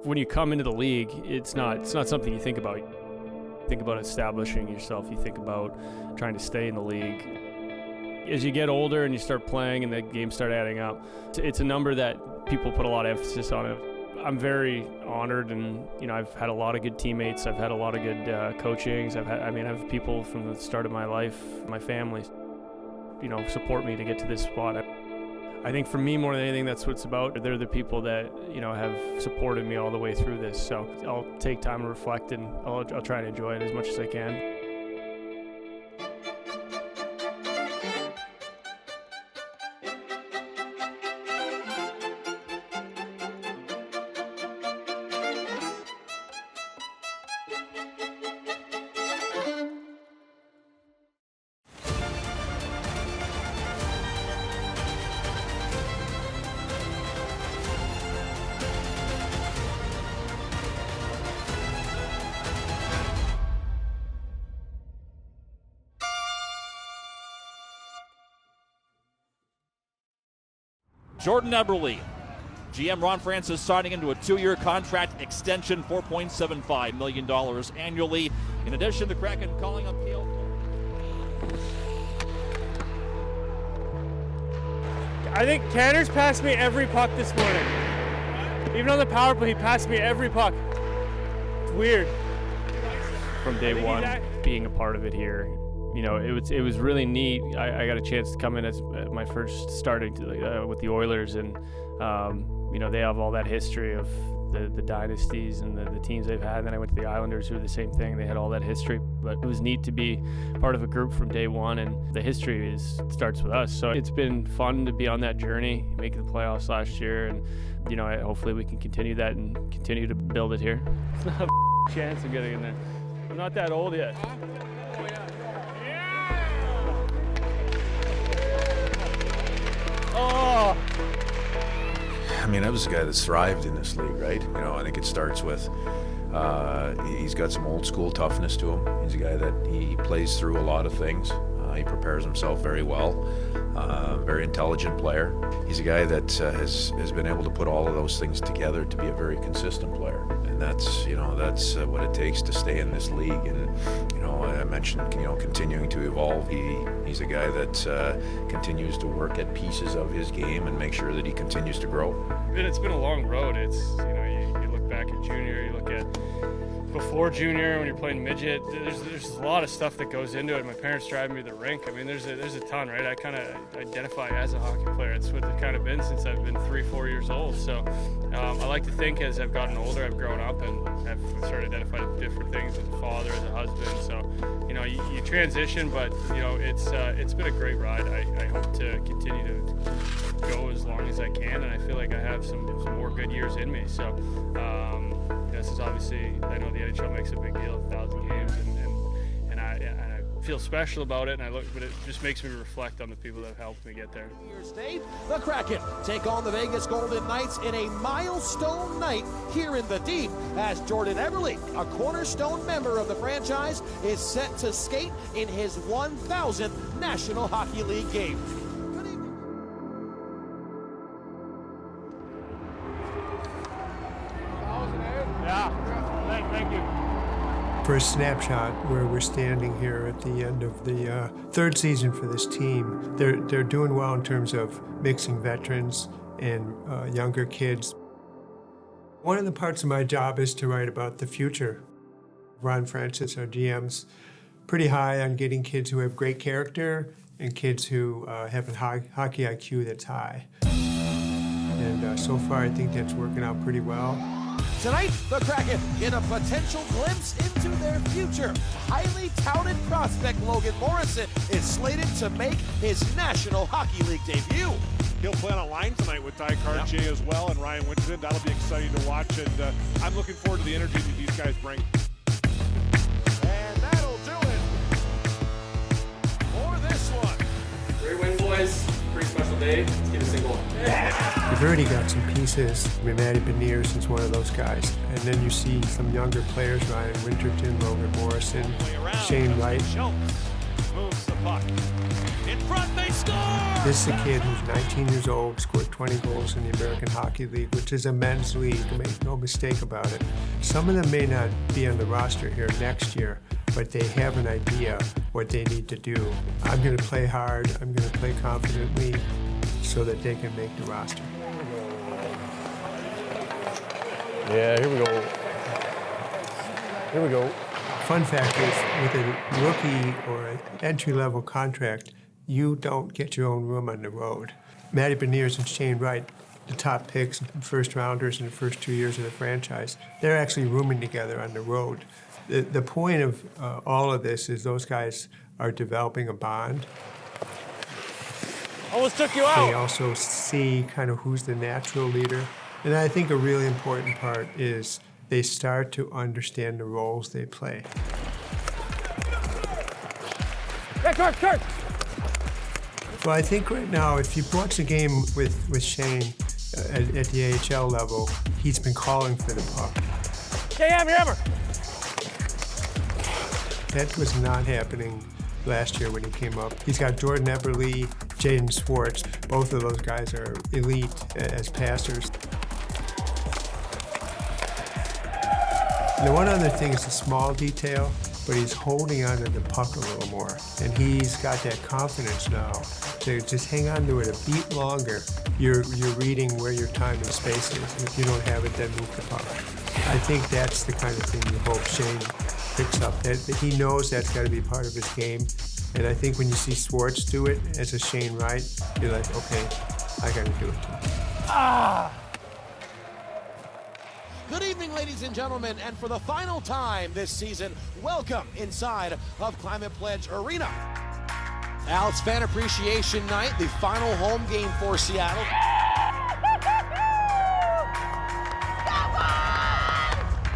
When you come into the league, it's not something you think about. You think about establishing yourself. You think about trying to stay in the league. As you get older and you start playing and the games start adding up, it's a number that people put a lot of emphasis on it. I'm very honored, and I've had a lot of good teammates. I've had a lot of good coachings. I have people from the start of my life, my family, support me to get to this spot. I think for me, more than anything, that's what it's about. They're the people that have supported me all the way through this. So I'll take time to reflect, and I'll try to enjoy it as much as I can. Jordan Eberle, GM Ron Francis signing into a 2-year contract extension, $4.75 million annually. In addition, the Kraken calling up Kale. I think Tanner's passed me every puck this morning. Even on the power play, he passed me every puck. It's weird. From day one, being a part of it here, it was really neat. I got a chance to come in as my first starting with the Oilers, and they have all that history of the dynasties and the teams they've had. And then I went to the Islanders, who were the same thing. They had all that history, but it was neat to be part of a group from day one, and the history starts with us. So it's been fun to be on that journey, making the playoffs last year, and hopefully we can continue that and continue to build it here. It's not a chance of getting in there. I'm not that old yet. Oh! I mean, I was a guy that's thrived in this league, right? I think it starts with he's got some old school toughness to him. He's a guy that he plays through a lot of things. He prepares himself very well. Very intelligent player. He's a guy that has been able to put all of those things together to be a very consistent player, and that's what it takes to stay in this league. And I mentioned continuing to evolve. He's a guy that continues to work at pieces of his game and make sure that he continues to grow. It's been a long road. It's you look back at junior, you look at before junior when you're playing midget. There's a lot of stuff that goes into it. My parents driving me to the rink. I mean, there's a ton, right? I kind of identify as a hockey player. It's what it's kind of been since I've been 3-4 years old. So I like to think as I've gotten older, I've grown up and I've started identifying different things as a father, as a husband. So you transition, but it's been a great ride. I hope to continue to go as long as I can, and I feel like I have some more good years in me. So this is obviously, I know the NHL makes a big deal of 1,000 games, and I feel special about it, but it just makes me reflect on the people that have helped me get there. Year's Day, the Kraken take on the Vegas Golden Knights in a milestone night here in the Deep, as Jordan Eberle, a cornerstone member of the franchise, is set to skate in his 1,000th National Hockey League game. Thank you. For a snapshot where we're standing here at the end of the third season for this team, they're doing well in terms of mixing veterans and younger kids. One of the parts of my job is to write about the future. Ron Francis, our GM's pretty high on getting kids who have great character and kids who have a hockey IQ that's high. And so far, I think that's working out pretty well. Tonight, the Kraken get a potential glimpse into their future. Highly touted prospect Logan Morrison is slated to make his National Hockey League debut. He'll play on a line tonight with Ty Cartier as well, and Ryan Winterton. That'll be exciting to watch, and I'm looking forward to the energy that these guys bring. And that'll do it for this one. Great win, boys. Pretty special day. Let's get a single. We've already got some pieces. I mean, Matty Beniers is one of those guys. And then you see some younger players, Ryan Winterton, Logan Morrison, Shane Wright. moves the puck. In front, they score! This is a kid who's 19 years old, scored 20 goals in the American Hockey League, which is a men's league, make no mistake about it. Some of them may not be on the roster here next year, but they have an idea what they need to do. I'm going to play hard, I'm going to play confidently so that they can make the roster. Yeah, here we go. Here we go. Fun fact is, with a rookie or an entry-level contract, you don't get your own room on the road. Matty Beniers and Shane Wright, the top picks and first-rounders in the first 2 years of the franchise, they're actually rooming together on the road. The point of all of this is those guys are developing a bond. Almost took you out. They also see kind of who's the natural leader. And I think a really important part is they start to understand the roles they play. Hey, Kurt! Well, I think right now, if you watch the game with Shane at the AHL level, he's been calling for the puck. Okay, hammer! That was not happening last year when he came up. He's got Jordan Eberle, Jaden Schwartz. Both of those guys are elite as passers. The one other thing is a small detail, but he's holding on to the puck a little more. And he's got that confidence now to just hang on to it a beat longer. You're reading where your time and space is. And if you don't have it, then move the puck. I think that's the kind of thing you hope Shane picks up. That he knows that's got to be part of his game. And I think when you see Schwartz do it as a Shane Wright, you're like, okay, I got to do it too. Good evening, ladies and gentlemen, and for the final time this season, welcome inside of Climate Pledge Arena. Al, it's Fan Appreciation Night, the final home game for Seattle.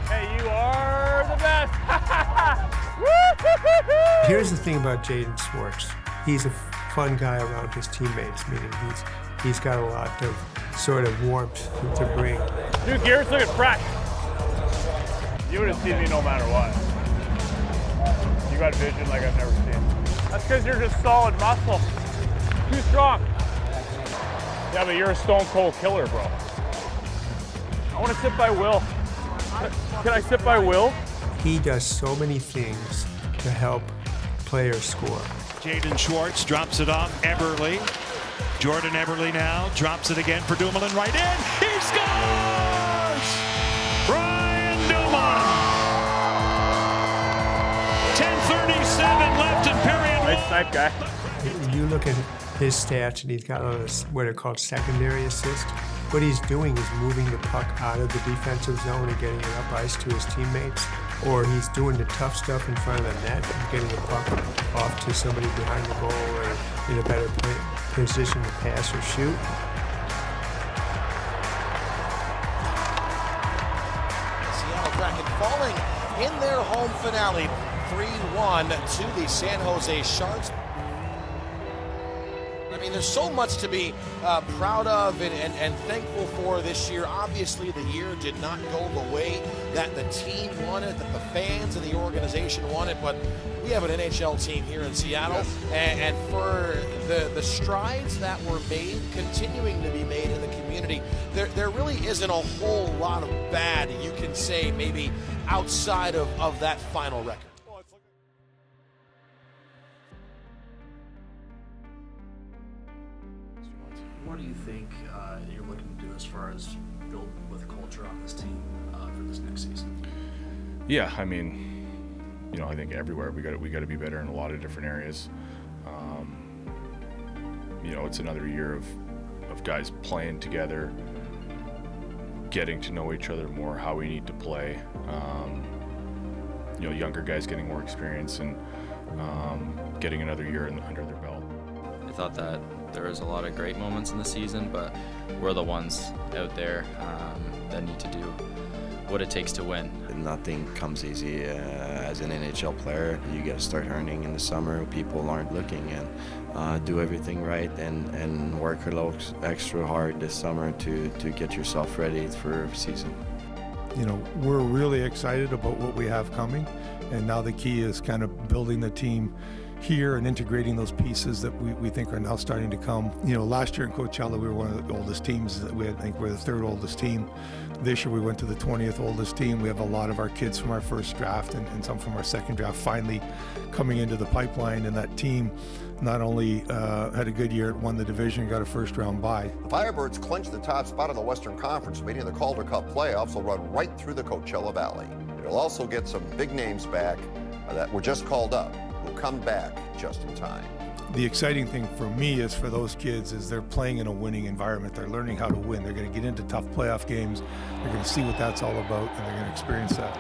Hey, you are the best! Here's the thing about Jaden Schwartz. He's a fun guy around his teammates, meaning he's got a lot of sort of warmth to bring. Dude, Garrett's looking fresh. You would have seen me no matter what. You got vision like I've never seen. That's because you're just solid muscle. Too strong. Yeah, but you're a stone cold killer, bro. I want to sit by Will. Can I sit by Will? He does so many things to help players score. Jaden Schwartz drops it off. Eberle. Jordan Eberle now drops it again for Dumoulin right in. He scores! Brian Dumoulin. 10:37 left in period one. Nice snipe, guy. You look at his stats, and he's got what are called secondary assists. What he's doing is moving the puck out of the defensive zone and getting it up ice to his teammates, or he's doing the tough stuff in front of the net and getting the puck off to somebody behind the goal or in a better position to pass or shoot. Seattle Kraken falling in their home finale, 3-1 to the San Jose Sharks. I mean, there's so much to be proud of and thankful for this year. Obviously, the year did not go the way that the team wanted, that the fans and the organization wanted, but we have an NHL team here in Seattle, and for the strides that were made, continuing to be made in the community, there really isn't a whole lot of bad you can say maybe outside of that final record. What do you think you're looking to do as far as build with culture on this team for this next season? Yeah, I mean, you know, I think everywhere we got to be better in a lot of different areas. You know, it's another year of guys playing together, getting to know each other more, how we need to play. You know, younger guys getting more experience and getting another year under their belt. I thought that there was a lot of great moments in the season, but we're the ones out there that need to do what it takes to win. Nothing comes easy as an NHL player. You got to start earning in the summer. People aren't looking, and do everything right and work a little extra hard this summer to get yourself ready for a season. You know, we're really excited about what we have coming, and now the key is kind of building the team here and integrating those pieces that we think are now starting to come. You know, last year in Coachella, we were one of the oldest teams. I think we're the third oldest team. This year we went to the 20th oldest team. We have a lot of our kids from our first draft and some from our second draft finally coming into the pipeline, and that team not only had a good year, it won the division, got a first-round bye. The Firebirds clinched the top spot in the Western Conference, meaning the Calder Cup playoffs will run right through the Coachella Valley. It'll also get some big names back that were just called up, who come back just in time. The exciting thing for me is for those kids is they're playing in a winning environment. They're learning how to win. They're going to get into tough playoff games. They're going to see what that's all about, and they're going to experience that.